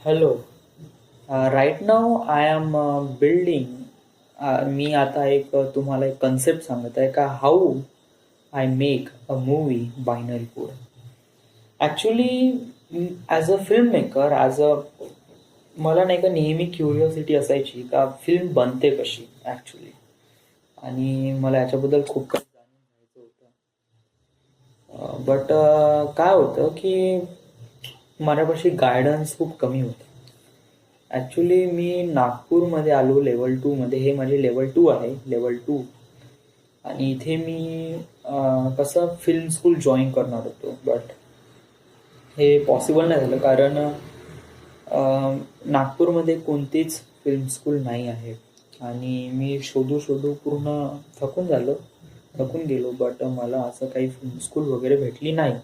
Hello. Right now I am building. मी आता तुम्हाला एक कन्सेप्ट सांगत आहे का how I make a movie binary code. Actually as a film maker, मला नाही का नेहमी क्युरिओसिटी असायची का फिल्म बनते कशी ॲक्च्युली. आणि मला याच्याबद्दल खूप काही जाणून घ्यायचं होतं. बट काय होतं की माझ्यापाशी गायडन्स खूप कमी होतं. ॲक्च्युली मी नागपूरमध्ये आलो लेवल 2 मध्ये. हे माझे लेवल 2 आहे, लेवल 2. आणि इथे मी कसं फिल्म स्कूल जॉईन करणार होतो, बट हे पॉसिबल नाही झालं कारण नागपूरमध्ये कोणतीच फिल्म स्कूल नाही आहे. आणि मी शोधू शोधू पूर्ण थकून गेलो. बट मला असं काही फिल्म स्कूल वगैरे भेटली नाही.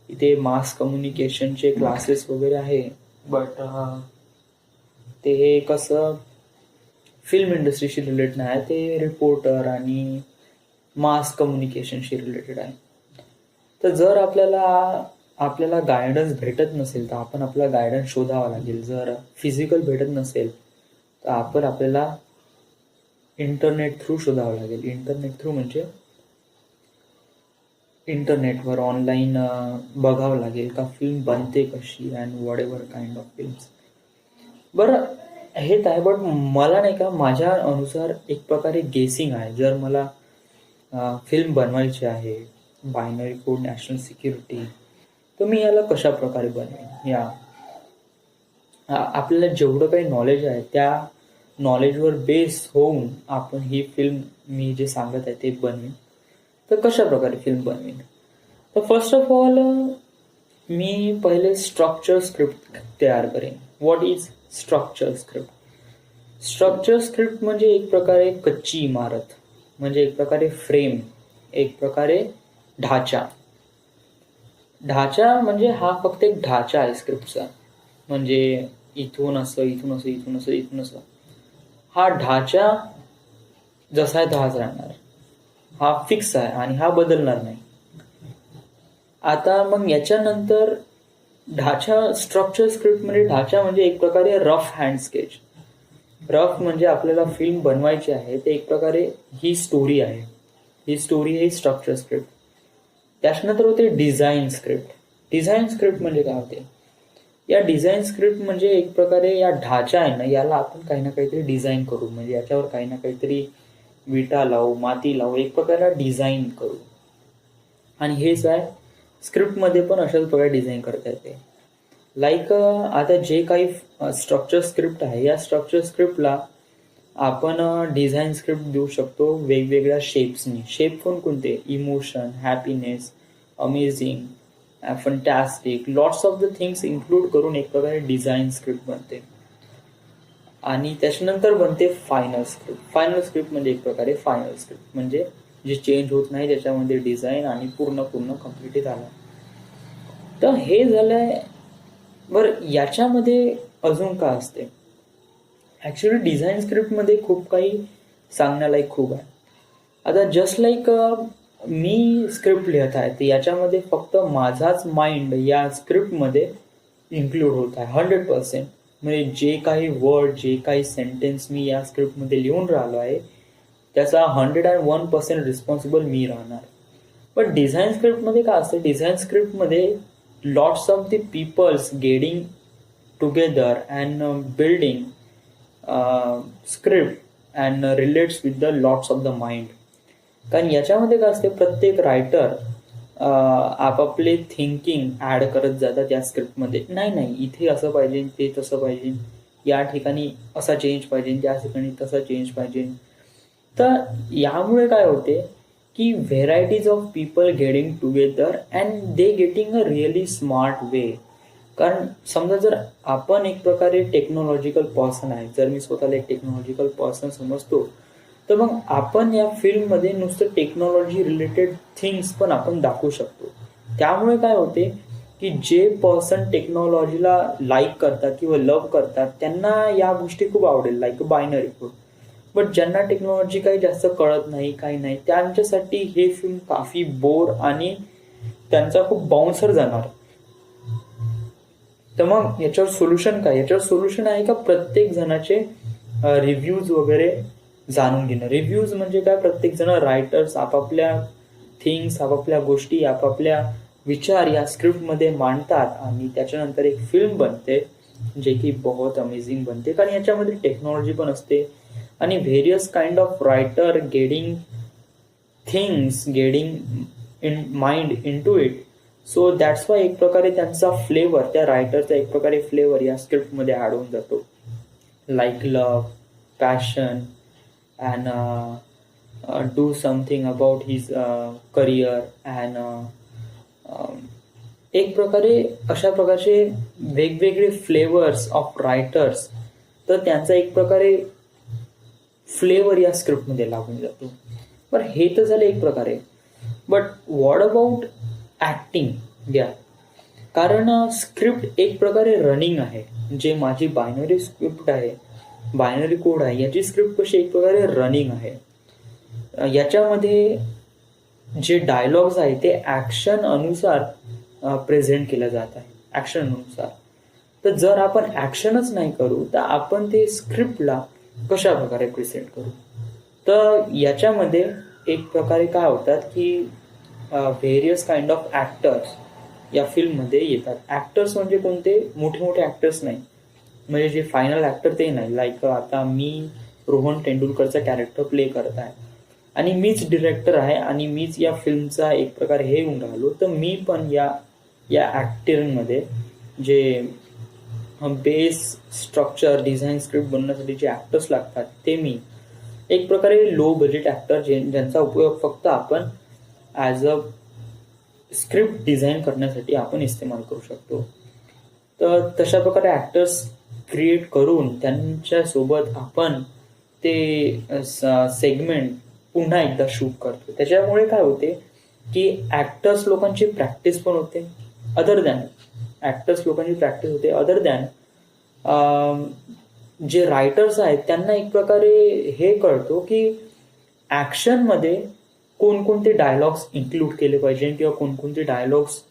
इथे मास कम्युनिकेशनचे क्लासेस वगैरे आहे, बट ते कसं फिल्म इंडस्ट्रीशी रिलेटेड नाही आहे, ते रिपोर्टर आणि मास कम्युनिकेशनशी रिलेटेड आहे. तर जर आपल्याला आपल्याला गायडन्स भेटत नसेल तर आपण आपला गायडन्स शोधावा लागेल. जर फिजिकल भेटत नसेल तर आपल्याला इंटरनेट थ्रू शोधावं लागेल. इंटरनेट थ्रू म्हणजे इंटरनेटवर ऑनलाईन बघावं लागेल का फिल्म बनते कशी and what ever kind of films. बरं, हेच आहे. बट मला नाही का माझ्या अनुसार एक प्रकारे गेसिंग आहे. जर मला फिल्म बनवायची आहे बायनरी कोड नॅशनल सिक्युरिटी, तर मी याला कशा प्रकारे बनवेन. आपल्याला जेवढं काही नॉलेज आहे त्या नॉलेजवर बेस होऊन आपण ही फिल्म मी जे सांगत आहे ते बनवेन. तर कशा प्रकारे फिल्म बनवेन. तर फर्स्ट ऑफ ऑल मी पहिले स्ट्रक्चर स्क्रिप्ट तयार करेन. What is structure script. Structure script म्हणजे एक प्रकारे कच्ची इमारत, म्हणजे एक प्रकारे फ्रेम, एक प्रकारे ढाचा. ढाचा म्हणजे हा फक्त एक ढाचा आहे स्क्रिप्टचा. म्हणजे इथून असं, इथून असं, इथून असं, इथून असं. हा ढाचा जसा आहे तसाच राहणार. हा फिक्स आहे आणि हा बदलणार नाही. आता मग याच्यानंतर ढाचा स्ट्रक्चर स्क्रिप्ट म्हणजे ढाचा म्हणजे एक प्रकारे रफ हँड स्केच. रफ म्हणजे आपल्याला फिल्म बनवायची आहे, ते एक प्रकारे ही स्टोरी आहे. ही स्टोरी ही स्ट्रक्चर स्क्रिप्ट. त्याच्यानंतर होते डिझाईन स्क्रिप्ट. डिझाईन स्क्रिप्ट म्हणजे काय होते. या डिझाईन स्क्रिप्ट म्हणजे एक प्रकारे या ढाचा आहे ना, याला आपण काही ना काहीतरी डिझाईन करू. म्हणजे याच्यावर काही ना काहीतरी विटा लावू, माती लावू, एक प्रकारे डिझाईन करू. आणि हेच आहे स्क्रिप्टमध्ये पण अशाच प्रकारे डिझाईन करता येते. लाईक आता जे काही स्ट्रक्चर स्क्रिप्ट आहे, या स्ट्रक्चर स्क्रिप्टला आपण डिझाईन स्क्रिप्ट देऊ शकतो वेगवेगळ्या शेप्सनी. शेप कोणते. Emotion, happiness, amazing, fantastic, lots of the things include करून एक प्रकारे डिझाईन स्क्रिप्ट बनते. आणि त्याच्यानंतर बनते फायनल स्क्रिप्ट. फायनल स्क्रिप्ट म्हणजे एक प्रकारे फायनल स्क्रिप्ट म्हणजे जे चेंज होत नाही, त्याच्यामध्ये डिझाईन आणि पूर्ण कम्प्लीट झालं. तर हे झालंय. बरं, याच्यामध्ये अजून काय असते. ॲक्च्युली डिझाईन स्क्रिप्टमध्ये खूप काही सांगण्यालायक खूप आहे. आता जस्ट लाईक मी स्क्रिप्ट लिहित आहे, तर याच्यामध्ये फक्त माझाच माइंड या स्क्रिप्टमध्ये इन्क्लूड होत आहे 100%. म्हणजे जे काही वर्ड, जे काही सेंटेन्स मी या स्क्रिप्टमध्ये लिहून राहिलो आहे, त्याचा 101% रिस्पॉन्सिबल मी राहणार. पण डिझाईन स्क्रिप्टमध्ये काय असतं. डिझाईन स्क्रिप्टमध्ये lots of the peoples getting together and building script and relates with the lots of the mind. कारण याच्यामध्ये काय असते, प्रत्येक रायटर आपापले थिंकिंग ॲड करत जातात या स्क्रिप्टमध्ये. नाही इथे असं पाहिजे, ते तसं पाहिजे, या ठिकाणी असा चेंज पाहिजे, त्या ठिकाणी तसा चेंज पाहिजे. तर यामुळे काय होते की varieties of people getting together and they getting a really smart way. कारण समजा जर आपण एक प्रकारे टेक्नॉलॉजिकल पर्सन आहे, जर मी स्वतःला एक टेक्नॉलॉजिकल पर्सन समजतो, तर मग आपण या फिल्ममध्ये नुसतं टेक्नॉलॉजी रिलेटेड थिंग्स पण आपण दाखवू शकतो. त्यामुळे काय होते की जे पर्सन टेक्नॉलॉजीला लाईक करतात किंवा लव्ह करतात, त्यांना या गोष्टी खूप आवडेल, लाईक बायनरी कोड. बट ज्यांना टेक्नॉलॉजी काही जास्त कळत नाही, काही नाही, त्यांच्यासाठी हे फिल्म काफी बोर आणि त्यांचा खूप बाउन्सर जाणार. तर मग याच्यावर सोल्युशन काय? याच्यावर सोल्युशन आहे का प्रत्येक जणाचे रिव्ह्यूज वगैरे जाणून घेणं. रिव्ह्यूज म्हणजे काय? प्रत्येक जण रायटर्स आपापल्या थिंग्स, आपापल्या गोष्टी, आपापल्या विचार या स्क्रिप्टमध्ये मांडतात आणि त्याच्यानंतर एक फिल्म बनते जे की बहुत अमेझिंग बनते, कारण याच्यामध्ये टेक्नॉलॉजी पण असते आणि various kind of writer getting things getting in mind in to it. So that's why एक प्रकारे त्यांचा फ्लेवर, त्या रायटरचा एक प्रकारे फ्लेवर या स्क्रिप्टमध्ये ॲड होऊन जातो. Like love, passion and do something about his career and एक प्रकारे अशा प्रकारचे वेगवेगळे फ्लेवर्स ऑफ रायटर्स, तर त्यांचा एक प्रकारे फ्लेवर या स्क्रिप्टमध्ये लागून जातो. पण हे तर झालं एक प्रकारे. बट व्हॉट अबाउट ॲक्टिंग या? कारण स्क्रिप्ट एक प्रकारे रनिंग आहे. जे माझी बायनरी स्क्रिप्ट आहे, बायनरी कोड आहे, याची स्क्रिप्ट कशी एक प्रकारे रनिंग आहे. याच्यामध्ये जे डायलॉग्स आहे ते ॲक्शन अनुसार प्रेझेंट केलं जात आहे, ॲक्शन अनुसार. तर जर आपण ॲक्शनच नाही करू तर आपण ते स्क्रिप्टला कशा प्रकारे प्रेझेंट करू? तर याच्यामध्ये एक प्रकारे काय होतात की व्हेरियस काइंड ऑफ ॲक्टर्स या फिल्ममध्ये येतात. ॲक्टर्स म्हणजे कोणते? मोठे मोठे ॲक्टर्स नाही, म्हणजे जे फायनल ॲक्टर ते नाही. लाईक आता मी रोहन तेंडुलकरचा कॅरेक्टर प्ले करत आहे आणि मीच डिरेक्टर आहे आणि मीच या फिल्मचा एक प्रकारे हे होऊन राहिलो, तर मी पण या ॲक्टरमध्ये जे बेस स्ट्रक्चर डिझाईन स्क्रिप्ट बनवण्यासाठी जे ॲक्टर्स लागतात ते मी एक प्रकारे लो बजेट ॲक्टर ज्यांचा उपयोग फक्त आपण ॲज अ स्क्रिप्ट डिझाईन करण्यासाठी आपण इस्तेमाल करू शकतो. तर तशा प्रकारे ॲक्टर्स क्रिएट करून त्यांच्यासोबत आपण ते सेगमेंट पुन्हा एकदा शूट करतो. त्याच्यामुळे काय होते की ॲक्टर्स लोकांची प्रॅक्टिस पण होते, अदर दॅन जे रायटर्स आहेत त्यांना एक प्रकारे हे कळतो की ॲक्शनमध्ये कोणकोणते डायलॉग्स इन्क्लूड केले पाहिजे किंवा कोणकोणते डायलॉग्स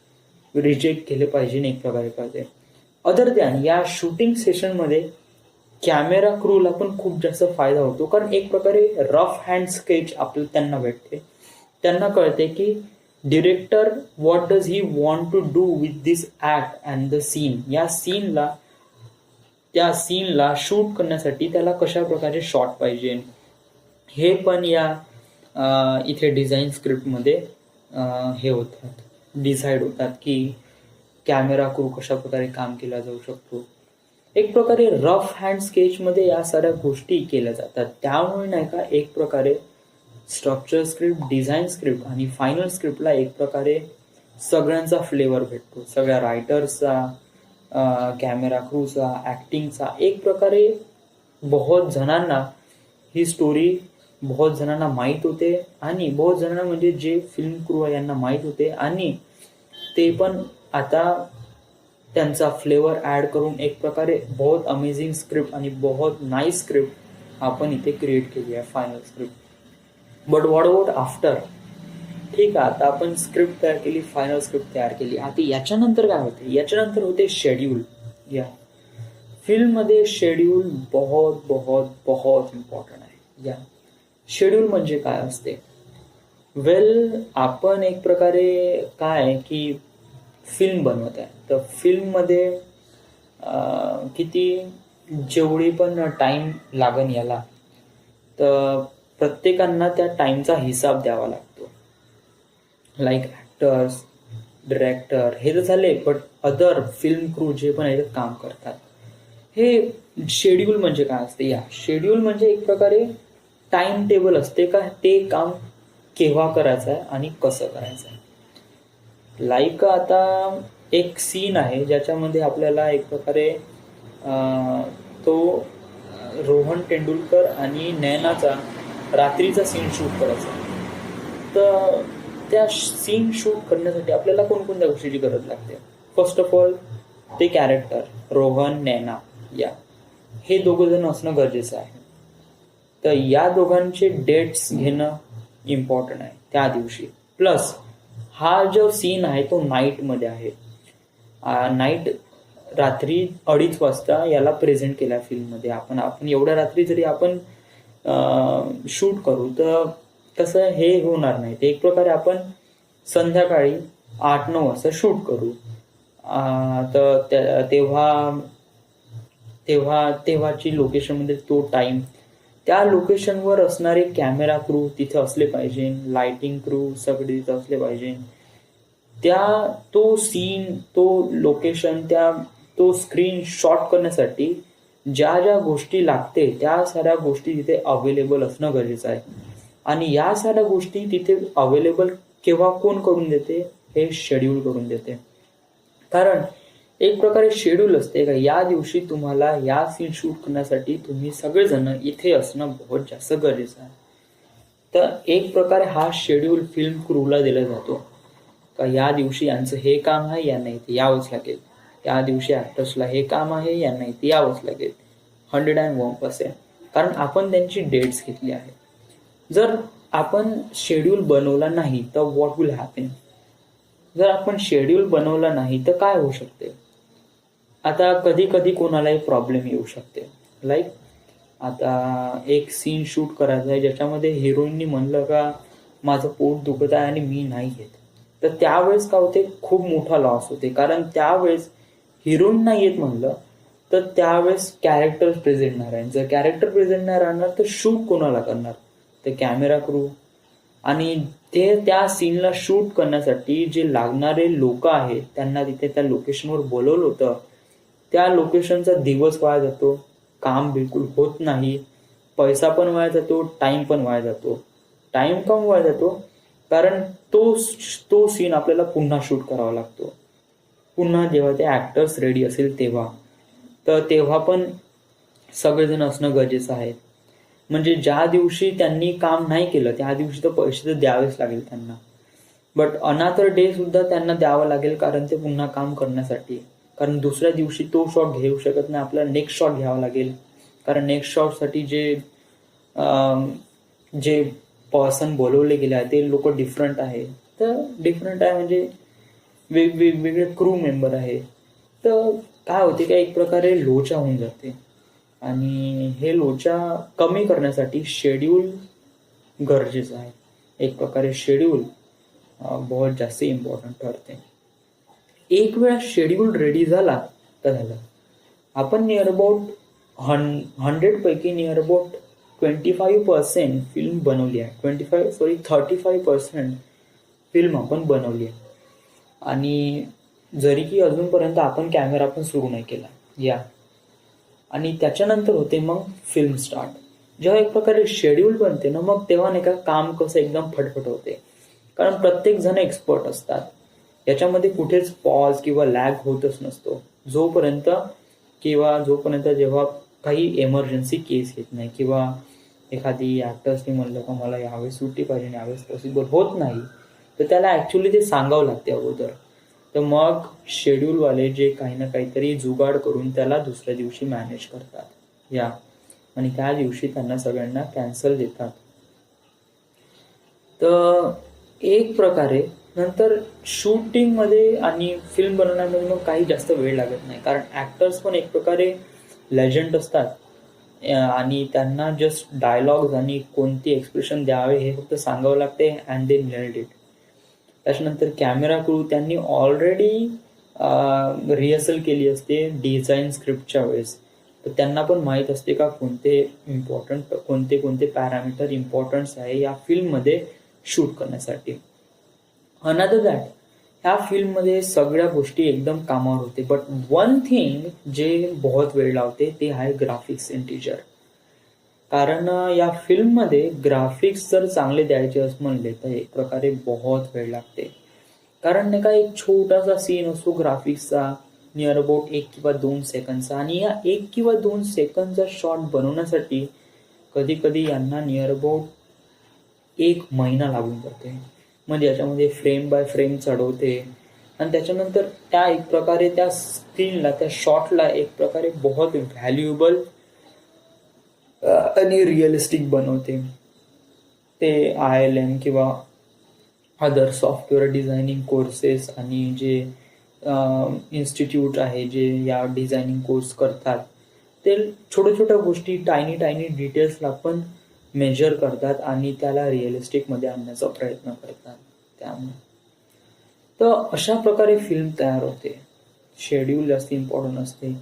रिजेक्ट केले पाहिजे एक प्रकारे कळते. अदर दॅन या शूटिंग सेशनमध्ये कॅमेरा क्रूला पण खूप जास्त फायदा होतो, कारण एक प्रकारे रफ हँड स्केच आपल्याला त्यांना भेटते. त्यांना कळते की director what does he want to do with this act and the scene. त्या सीनला शूट करण्यासाठी त्याला कशा प्रकारचे शॉट पाहिजे हे पण या इथे डिझाईन स्क्रिप्टमध्ये हे होतात, डिसाईड होतात की कॅमेरा क्रू कशा प्रकारे काम केला जाऊ शकतो. एक प्रकारे रफ हँड स्केचमध्ये या साऱ्या गोष्टी केल्या जातात. त्यामुळे नाही का एक प्रकारे स्ट्रक्चर स्क्रिप्ट, डिझाईन स्क्रिप्ट आणि फायनल स्क्रिप्टला एक प्रकारे सगळ्यांचा फ्लेवर भेटतो. सगळ्या रायटर्सचा, कॅमेरा क्रूचा, ॲक्टिंगचा. एक प्रकारे बहुत जणांना ही स्टोरी बहुत जणांना माहीत होते आणि बहुत जणांना म्हणजे जे फिल्म क्रू आहे यांना माहीत होते आणि ते पण आता त्यांचा फ्लेवर ॲड करून एक प्रकारे बहुत अमेझिंग स्क्रिप्ट आणि बहुत नाईस स्क्रिप्ट आपण इथे क्रिएट केली आहे, final script. But what about after? ठीक आहे, आता आपण स्क्रिप्ट तयार केली, फायनल स्क्रिप्ट तयार केली. आता याच्यानंतर काय होते? याच्यानंतर होते शेड्यूल. या फिल्ममध्ये शेड्यूल बहुत बहुत बहुत इम्पॉर्टंट आहे. या शेड्यूल म्हणजे काय असते? वेल, आपण एक प्रकारे काय की फिल्म बनवत आहे, तर फिल्ममध्ये किती जेवढी पण टाईम लागन याला, तर प्रत्येकांना त्या टाईमचा हिसाब द्यावा लागतो. लाईक ॲक्टर्स, डिरेक्टर हे तर झाले, बट अदर फिल्म क्रू जे पण याच्यात काम करतात, हे शेड्यूल म्हणजे काय असते? या शेड्यूल म्हणजे एक प्रकारे टाइम टेबल असते का ते काम केव्हा करायचं आहे आणि कसं करायचं आहे. लाईक आता एक सीन आहे ज्याच्यामध्ये आपल्याला एक प्रकारे तो रोहन तेंडुलकर आणि नैनाचा रात्रीचा सीन शूट करायचा. तर त्या सीन शूट करण्यासाठी आपल्याला कोणकोणत्या गोष्टीची गरज लागते? फर्स्ट ऑफ ऑल ते कॅरेक्टर रोहन, नैना या हे दोघं जण असणं गरजेचं आहे. तर या दोघांचे डेट्स घेणं इम्पॉर्टंट आहे त्या दिवशी. प्लस हा जो सीन आहे तो नाईटमध्ये आहे. नाईट रात्री 2:30 वाजता याला प्रेझेंट केला फिल्ममध्ये. आपण आपण एवढ्या रात्री जरी आपण शूट करू तर कसं हे होणार नाही. ते एक प्रकारे आपण संध्याकाळी 8-9 वाजता शूट करू. तर तेव्हा तेव्हा तेव्हाची लोकेशनमध्ये तो टाइम, त्या लोकेशनवर असणारे कॅमेरा क्रू तिथे असले पाहिजे, लाइटिंग क्रू सगळे तिथे असले पाहिजे. तो सीन, तो लोकेशन, तो स्क्रीन शॉट करण्यासाठी ज्या ज्या गोष्टी लागते त्या साऱ्या गोष्टी तिथे अवेलेबल असणं गरजेचं आहे. आणि या साऱ्या गोष्टी तिथे अवेलेबल केव्हा कोण करून देते, हे शेड्यूल करून देते. कारण एक प्रकारे शेड्यूल असते का या दिवशी तुम्हाला या सीन शूट करण्यासाठी तुम्ही सगळेजण इथे असणं बहुत जास्त गरजेचं आहे. तर एक प्रकारे हा शेड्यूल फिल्म क्रूला दिला जातो का या दिवशी यांचं हे काम आहे, यांना इथे यावंच लागेल. या दिवशी ॲक्टर्सला हे काम आहे, यांना इथे यावंच लागेल. 101%. कारण आपण त्यांची डेट्स घेतली आहे. जर आपण शेड्यूल बनवला नाही तर व्हॉट विल हॅपन. जर आपण शेड्यूल बनवला नाही तर काय होऊ शकते. आता कधी कधी कोणालाही प्रॉब्लेम येऊ शकते. लाईक आता एक सीन शूट करायचा आहे ज्याच्यामध्ये हिरोईननी म्हणलं का माझं पोट दुखत आहे आणि मी नाही घेत, तर त्यावेळेस काय होते, खूप मोठा लॉस होते. कारण त्यावेळेस हिरोईन नाही येत म्हणलं तर त्यावेळेस कॅरेक्टर प्रेझेंट नाही राहणार. जर कॅरेक्टर प्रेझेंट नाही राहणार तर शूट कोणाला करणार, तर कॅमेरा क्रू. आणि ते त्या सीनला शूट करण्यासाठी जे लागणारे लोक आहेत त्यांना तिथे त्या लोकेशनवर बोलवलं होतं, त्या लोकेशनचा दिवस वाया जातो, काम बिलकुल होत नाही, पैसा पण वाया जातो, टाइम पण वाया जातो. टाइम कम वाया जातो कारण तो सीन आपल्याला पुन्हा शूट करावा लागतो. पुन्हा जेव्हा ते ॲक्टर्स रेडी असेल तेव्हा, तर तेव्हा पण सगळेजण असणं गरजेचं आहे. म्हणजे ज्या दिवशी त्यांनी काम नाही केलं त्या दिवशी तर पैसे तर द्यावेच लागेल त्यांना, बट अनादर डे सुद्धा त्यांना द्यावं लागेल कारण ते पुन्हा काम करण्यासाठी. कारण दुसऱ्या दिवशी तो शॉट घेऊ शकत नाही, आपल्याला नेक्स्ट शॉट घ्यावा लागेल. कारण नेक्स्ट शॉटसाठी जे पर्सन बोलवले गेले आहे ते लोक डिफरंट आहे. तर डिफरंट आहे म्हणजे वेगवेगळे क्रू मेंबर आहे. तर काय होते का एक प्रकारे लोचा होऊन जाते. आणि हे लोचा कमी करण्यासाठी शेड्यूल गरजेचं आहे. एक प्रकारे शेड्यूल बहुत जास्त इम्पॉर्टंट ठरते. एक वेळा शेड्यूल रेडी झाला तर झालं. आपण नियर अबाउट 100 पैकी नियर अबाउट 25% फिल्म बनवली आहे. 35% फिल्म आपण बनवली आहे. आणि जरी की अजूनपर्यंत आपण कॅमेरा पण सुरू नाही केला या. आणि त्याच्यानंतर होते मग फिल्म स्टार्ट. जेव्हा एक प्रकारे शेड्यूल बनते ना मग तेव्हा नाही का काम कसं एकदम फटफट होते. कारण प्रत्येक जण एक्सपर्ट असतात. याच्यामध्ये कुठेच पॉज किंवा लॅग होतच नसतो जोपर्यंत जेव्हा काही एमर्जन्सी केस येत नाही किंवा एखादी ॲक्टर्सनी म्हणलं का मला यावेळेस सुट्टी पाहिजे, यावेळेस पॉसिबल होत नाही, तर त्याला ॲक्च्युली ते सांगावं लागते अगोदर. तर मग शेड्यूलवाले जे काही ना काहीतरी जुगाड करून त्याला दुसऱ्या दिवशी मॅनेज करतात या. आणि त्या दिवशी त्यांना सगळ्यांना कॅन्सल देतात. तर एक प्रकारे नंतर शूटिंगमध्ये आणि फिल्म बनवण्यामध्ये मग काही जास्त वेळ लागत नाही. कारण ॲक्टर्स पण एक प्रकारे लेजंड असतात आणि त्यांना जस्ट डायलॉग्स आणि कोणती एक्सप्रेशन द्यावे हे फक्त सांगावं लागते अँड दे नेल्ड इट. त्याच्यानंतर कॅमेरा क्रू त्यांनी ऑलरेडी रिहर्सल केली असते डिझाईन स्क्रिप्टच्या वेळेस. तर त्यांना पण माहीत असते का कोणते पॅरामीटर इम्पॉर्टन्स आहे या फिल्ममध्ये शूट करण्यासाठी. अनदर दॅट ह्या फिल्ममध्ये सगळ्या गोष्टी एकदम कामावर होते. बट वन थिंग जे बहुत वेळ लावते ते आहे ग्राफिक्स इंटिजर. कारण या फिल्ममध्ये ग्राफिक्स जर चांगले द्यायचे असं म्हणले तर एक प्रकारे बहुत वेळ लागते. कारण नाही का एक छोटासा सीन असतो ग्राफिक्सचा नियर अबाउट 1 किंवा 2 सेकंदचा. आणि या 1 किंवा 2 सेकंदचा शॉट बनवण्यासाठी कधी कधी यांना नियर अबाउट 1 महिना लागून जाते. म्हणजे याच्यामध्ये फ्रेम बाय फ्रेम चढवते आणि त्याच्यानंतर त्या एक प्रकारे त्या स्क्रीनला त्या शॉटला एक प्रकारे बहुत व्हॅल्युएबल आणि रिअलिस्टिक बनवते. ते ILM किंवा अदर सॉफ्टवेअर डिझायनिंग कोर्सेस आणि जे इन्स्टिट्यूट आहे जे या डिझायनिंग कोर्स करतात, ते छोट्या छोट्या गोष्टी टायनी टायनी डिटेल्सला पण मेजर करतात आणि त्याला रिअलिस्टिकमध्ये आणण्याचा प्रयत्न करतात. त्यामुळे तर अशा प्रकारे फिल्म तयार होते. शेड्यूल जास्त इम्पॉर्टंट असते.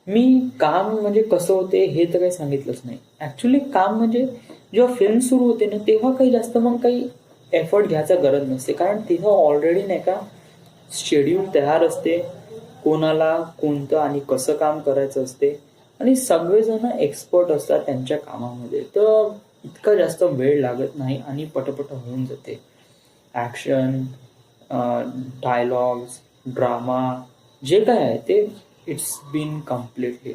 मी काम म्हणजे कसं होते हे तर काही सांगितलंच नाही. ॲक्च्युली काम म्हणजे जेव्हा फिल्म सुरू होते ना, तेव्हा काही जास्त मग काही एफर्ट घ्यायचा गरज नसते. कारण तिथं ऑलरेडी नाही का शेड्यूल तयार असते. कोणाला कोणतं आणि कसं काम करायचं असते आणि सगळेजण एक्सपर्ट असतात त्यांच्या कामामध्ये. तर इतका जास्त वेळ लागत नाही आणि पटापट होऊन जाते. ॲक्शन, डायलॉग्स, ड्रामा जे काय आहे ते इट्स बीन कम्प्लिटली.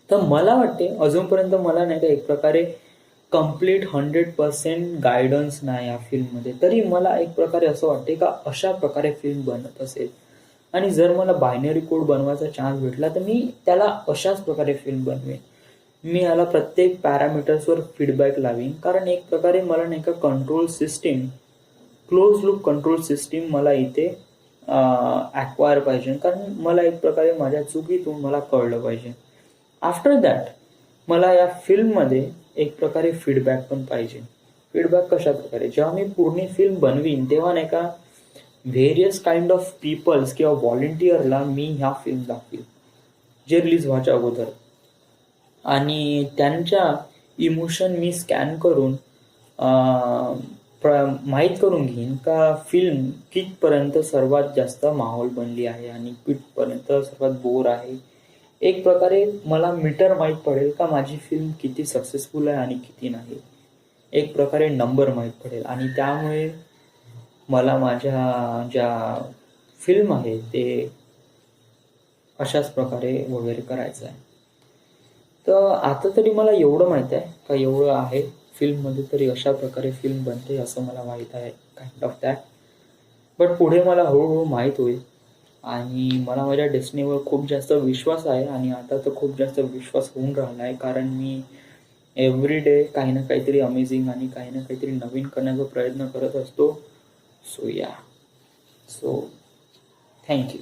तर मला वाटते अजूनपर्यंत मला नाही का एक प्रकारे कम्प्लीट 100% गायडन्स नाही या फिल्ममध्ये. तरी मला एक प्रकारे असं वाटते का अशा प्रकारे फिल्म बनत असेल आणि जर मला बायनरी कोड बनवायचा चान्स भेटला तर मी त्याला अशाच प्रकारे फिल्म बनवेन. मी याला प्रत्येक पॅरामीटर्सवर फीडबॅक लावीन. कारण एक प्रकारे मला नाही का control system, close loop control system मला इथे ॲक्वायर पाहिजे. कारण मला एक प्रकारे माझ्या चुकीतून मला कळलं पाहिजे. आफ्टर दॅट मला या फिल्ममध्ये एक प्रकारे फीडबॅक पण पाहिजे. फीडबॅक कशा प्रकारे, जेव्हा मी पूर्ण फिल्म बनवीन तेव्हा नाही का व्हेरियस काइंड ऑफ पीपल्स किंवा व्हॉलेंटिअरला मी ह्या फिल्म दाखवीन जे रिलीज व्हायच्या अगोदर, आणि त्यांच्या इमोशन मी स्कॅन करून माहीत करून घेईन का फिल्म कितपर्यंत सर्वात जास्त माहोल बनली आहे आणि कितपर्यंत सर्वात बोर आहे. एक प्रकारे मला मीटर माहीत पडेल का माझी फिल्म किती सक्सेसफुल आहे आणि किती नाही. एक प्रकारे नंबर माहीत पडेल आणि त्यामुळे मला माझ्या ज्या फिल्म आहे ते अशाच प्रकारे वगैरे करायचं आहे. तर आता तरी मला एवढं माहीत आहे का एवढं आहे फिल्ममध्ये तरी अशा प्रकारे फिल्म बनते असं मला माहीत आहे, काइंड ऑफ दॅट. बट पुढे मला हळूहळू माहीत होईल आणि मला माझ्या डेस्टिनीवर खूप जास्त विश्वास आहे आणि आता तर खूप जास्त विश्वास होऊन राहिला आहे. कारण मी एव्हरी डे काही ना काहीतरी अमेझिंग आणि काही ना काहीतरी नवीन करण्याचा प्रयत्न करत असतो. So thank you.